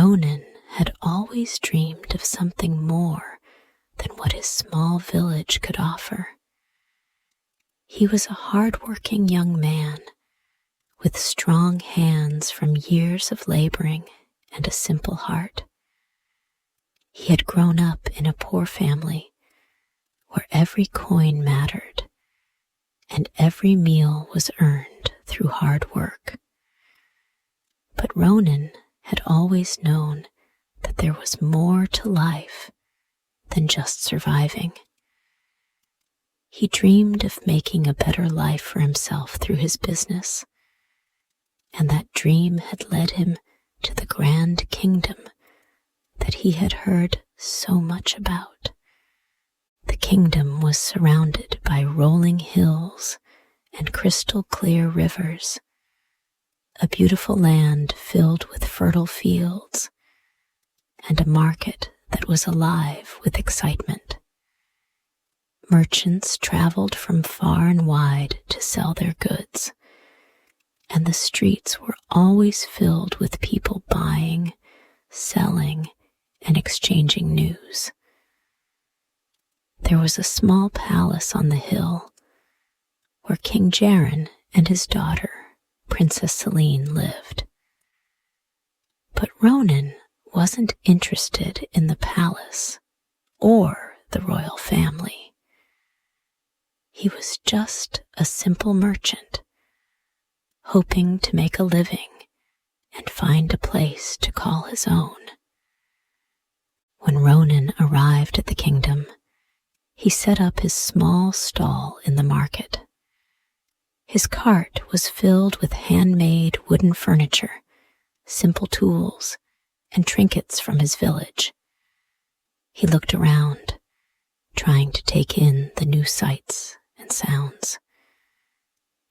Ronan had always dreamed of something more than what his small village could offer. He was a hard-working young man with strong hands from years of laboring and a simple heart. He had grown up in a poor family where every coin mattered and every meal was earned through hard work. But Ronan had always known that there was more to life than just surviving. He dreamed of making a better life for himself through his business, and that dream had led him to the grand kingdom that he had heard so much about. The kingdom was surrounded by rolling hills and crystal-clear rivers, a beautiful land filled with fertile fields, and a market that was alive with excitement. Merchants traveled from far and wide to sell their goods, and the streets were always filled with people buying, selling, and exchanging news. There was a small palace on the hill where King Jaron and his daughter, Princess Selene, lived. But Ronan wasn't interested in the palace or the royal family. He was just a simple merchant, hoping to make a living and find a place to call his own. When Ronan arrived at the kingdom, he set up his small stall in the market. His cart was filled with handmade wooden furniture, simple tools, and trinkets from his village. He looked around, trying to take in the new sights and sounds.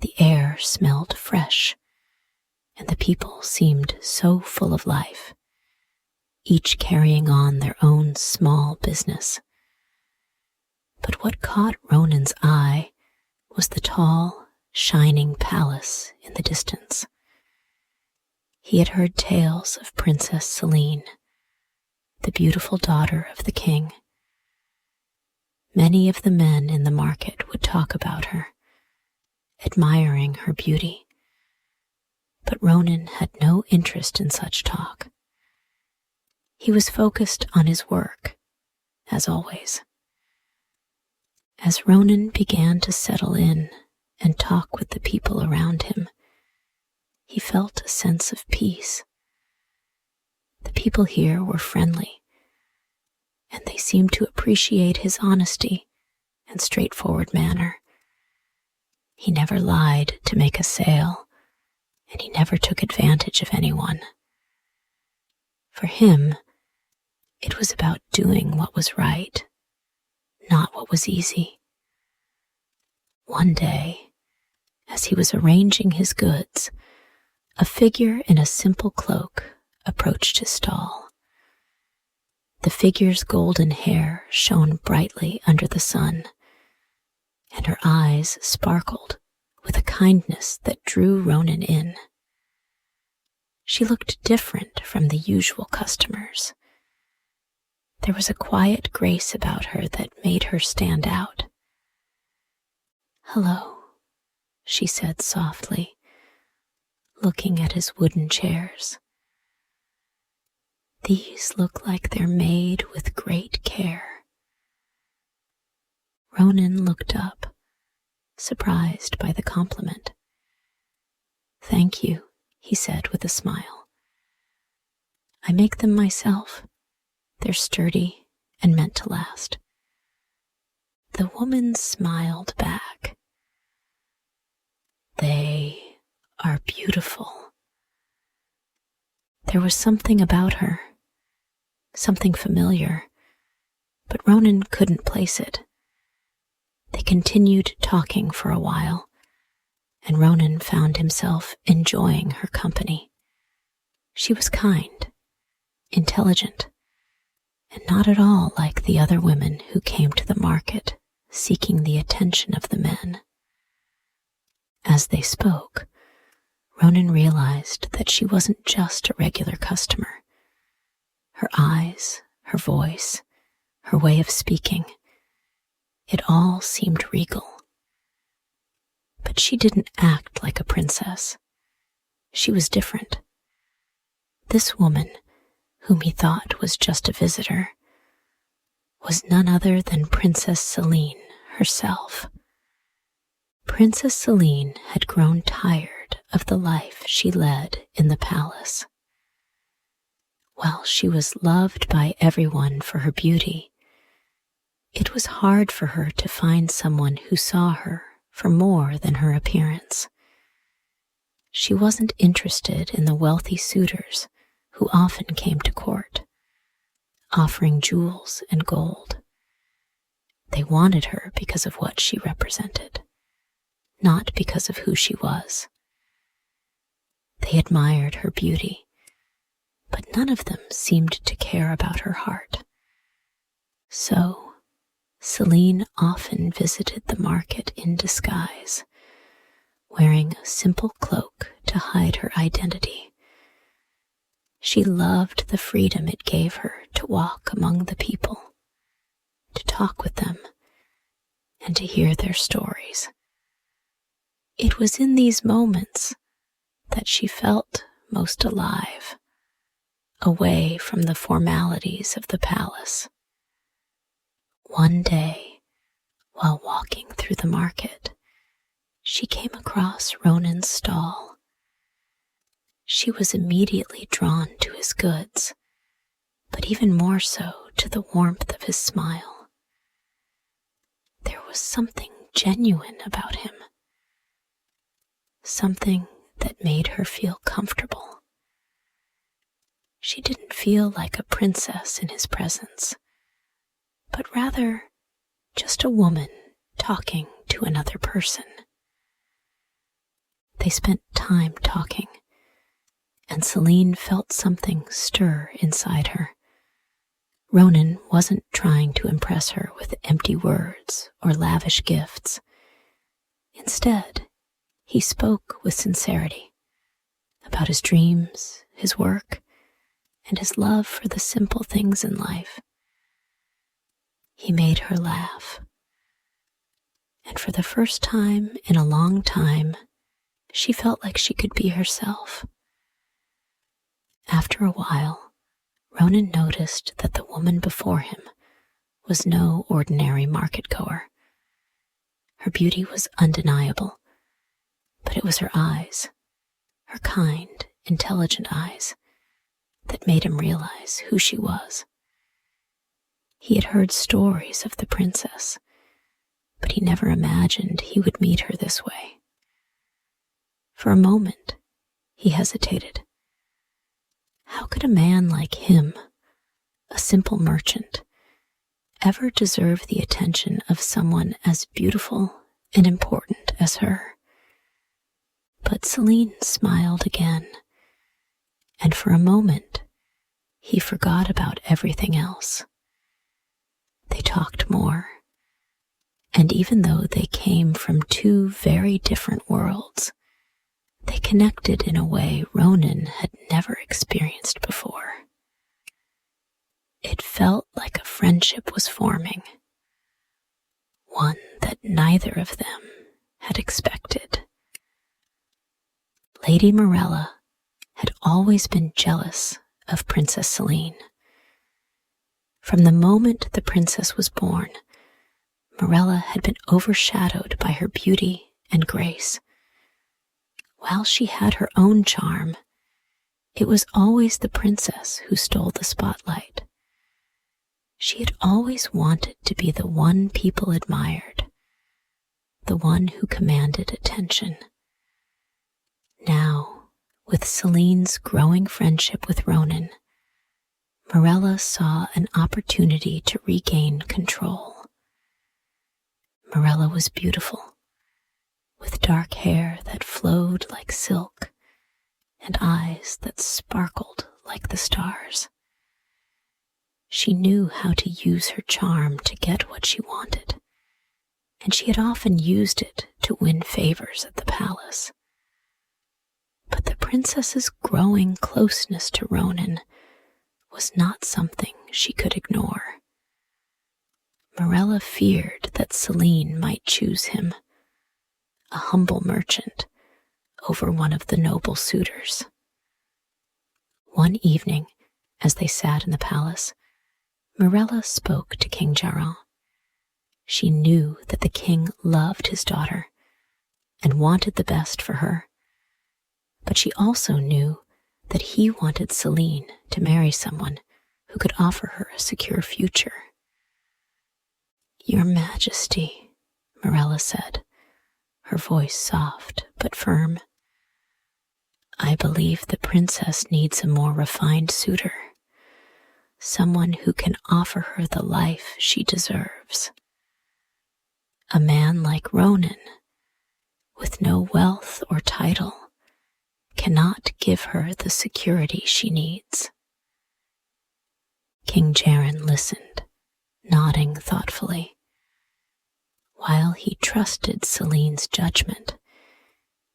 The air smelled fresh, and the people seemed so full of life, each carrying on their own small business. But what caught Ronan's eye was the tall, shining palace in the distance. He had heard tales of Princess Selene, the beautiful daughter of the king. Many of the men in the market would talk about her, admiring her beauty. But Ronan had no interest in such talk. He was focused on his work, as always. As Ronan began to settle in and talk with the people around him, he felt a sense of peace. The people here were friendly, and they seemed to appreciate his honesty and straightforward manner. He never lied to make a sale, and he never took advantage of anyone. For him, it was about doing what was right, not what was easy. One day, as he was arranging his goods, a figure in a simple cloak approached his stall. The figure's golden hair shone brightly under the sun, and her eyes sparkled with a kindness that drew Ronan in. She looked different from the usual customers. There was a quiet grace about her that made her stand out. "Hello," she said softly, looking at his wooden chairs. "These look like they're made with great care." Ronan looked up, surprised by the compliment. "Thank you," he said with a smile. "I make them myself. They're sturdy and meant to last." The woman smiled back. "They are beautiful." There was something about her, something familiar, but Ronan couldn't place it. They continued talking for a while, and Ronan found himself enjoying her company. She was kind, intelligent, and not at all like the other women who came to the market seeking the attention of the men. As they spoke, Ronan realized that she wasn't just a regular customer. Her eyes, her voice, her way of speaking, it all seemed regal. But she didn't act like a princess. She was different. This woman, whom he thought was just a visitor, was none other than Princess Celine herself. Princess Celine had grown tired of the life she led in the palace. While she was loved by everyone for her beauty, it was hard for her to find someone who saw her for more than her appearance. She wasn't interested in the wealthy suitors who often came to court, offering jewels and gold. They wanted her because of what she represented, not because of who she was. They admired her beauty, but none of them seemed to care about her heart. So, Celine often visited the market in disguise, wearing a simple cloak to hide her identity. She loved the freedom it gave her to walk among the people, to talk with them, and to hear their stories. It was in these moments that she felt most alive, away from the formalities of the palace. One day, while walking through the market, she came across Ronan's stall. She was immediately drawn to his goods, but even more so to the warmth of his smile. There was something genuine about him, something that made her feel comfortable. She didn't feel like a princess in his presence, but rather just a woman talking to another person. They spent time talking, and Celine felt something stir inside her. Ronan wasn't trying to impress her with empty words or lavish gifts. Instead, he spoke with sincerity about his dreams, his work, and his love for the simple things in life. He made her laugh, and for the first time in a long time, she felt like she could be herself. After a while, Ronan noticed that the woman before him was no ordinary market-goer. Her beauty was undeniable, but it was her eyes, her kind, intelligent eyes, that made him realize who she was. He had heard stories of the princess, but he never imagined he would meet her this way. For a moment, he hesitated. How could a man like him, a simple merchant, ever deserve the attention of someone as beautiful and important as her? But Celine smiled again, and for a moment, he forgot about everything else. They talked more, and even though they came from two very different worlds, they connected in a way Ronan had never experienced before. It felt like a friendship was forming, one that neither of them had expected. Lady Mirella had always been jealous of Princess Celine. From the moment the princess was born, Mirella had been overshadowed by her beauty and grace. While she had her own charm, it was always the princess who stole the spotlight. She had always wanted to be the one people admired, the one who commanded attention. Now, with Celine's growing friendship with Ronan, Mirella saw an opportunity to regain control. Mirella was beautiful, with dark hair that flowed like silk and eyes that sparkled like the stars. She knew how to use her charm to get what she wanted, and she had often used it to win favors at the palace. But the princess's growing closeness to Ronan was not something she could ignore. Mirella feared that Celine might choose him, a humble merchant, over one of the noble suitors. One evening, as they sat in the palace, Mirella spoke to King Jaran. She knew that the king loved his daughter and wanted the best for her, but she also knew that he wanted Celine to marry someone who could offer her a secure future. "Your Majesty," Mirella said, her voice soft but firm, "I believe the princess needs a more refined suitor, someone who can offer her the life she deserves. A man like Ronan, with no wealth or title, cannot give her the security she needs." King Jaran listened, nodding thoughtfully. While he trusted Celine's judgment,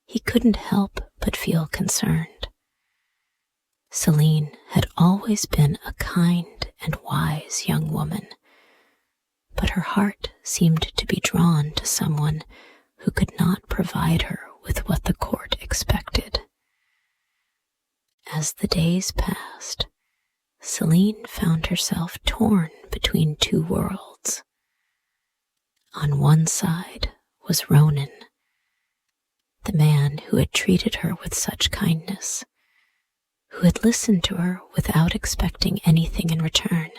he couldn't help but feel concerned. Celine had always been a kind and wise young woman, but her heart seemed to be drawn to someone who could not provide her with what the court expected. As the days passed, Celine found herself torn between two worlds. On one side was Ronan, the man who had treated her with such kindness, who had listened to her without expecting anything in return.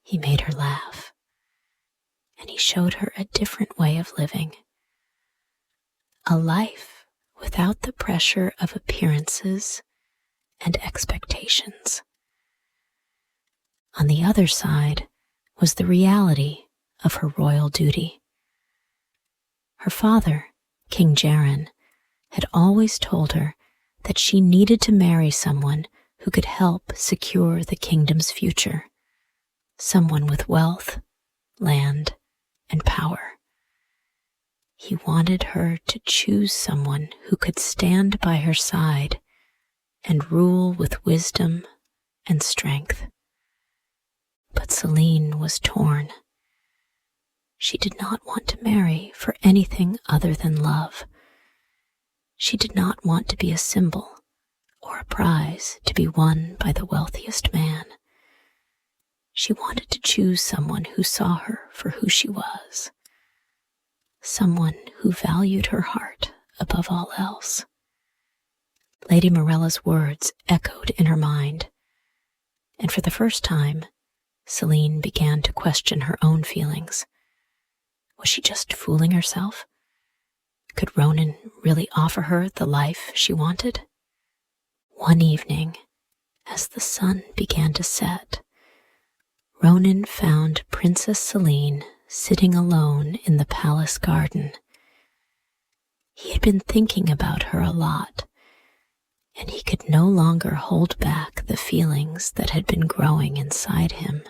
He made her laugh, and he showed her a different way of living, a life without the pressure of appearances and expectations. On the other side was the reality of her royal duty. Her father, King Jaran, had always told her that she needed to marry someone who could help secure the kingdom's future, someone with wealth, land, and power. He wanted her to choose someone who could stand by her side and rule with wisdom and strength. But Celine was torn. She did not want to marry for anything other than love. She did not want to be a symbol or a prize to be won by the wealthiest man. She wanted to choose someone who saw her for who she was, someone who valued her heart above all else. Lady Mirella's words echoed in her mind, and for the first time, Celine began to question her own feelings. Was she just fooling herself? Could Ronan really offer her the life she wanted? One evening, as the sun began to set, Ronan found Princess Celine sitting alone in the palace garden. He had been thinking about her a lot, and he could no longer hold back the feelings that had been growing inside him.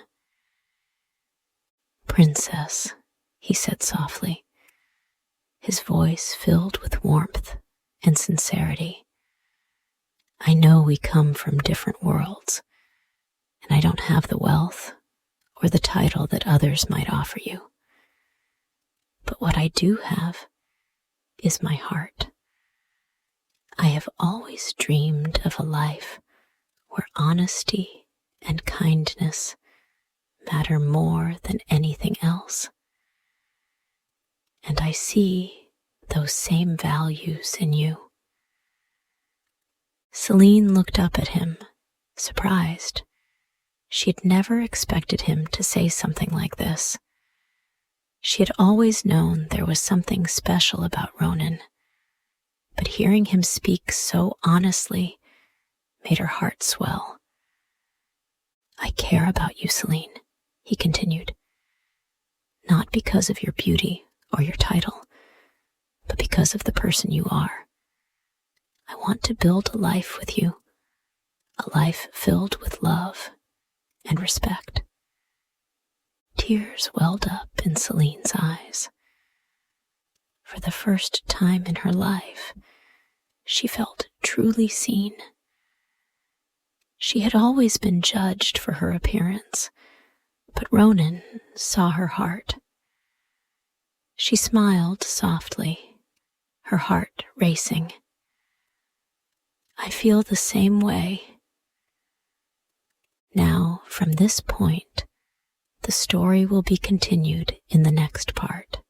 "Princess," he said softly, his voice filled with warmth and sincerity, "I know we come from different worlds, and I don't have the wealth or the title that others might offer you. But what I do have is my heart. I have always dreamed of a life where honesty and kindness matter more than anything else. And I see those same values in you." Celine looked up at him, surprised. She had never expected him to say something like this. She had always known there was something special about Ronan, but hearing him speak so honestly made her heart swell. "I care about you, Celine," he continued, "not because of your beauty or your title, but because of the person you are. I want to build a life with you, a life filled with love and respect." Tears welled up in Celine's eyes. For the first time in her life, she felt truly seen. She had always been judged for her appearance, but Ronan saw her heart. She smiled softly, her heart racing. I feel the same way. Now, from this point, the story will be continued in the next part.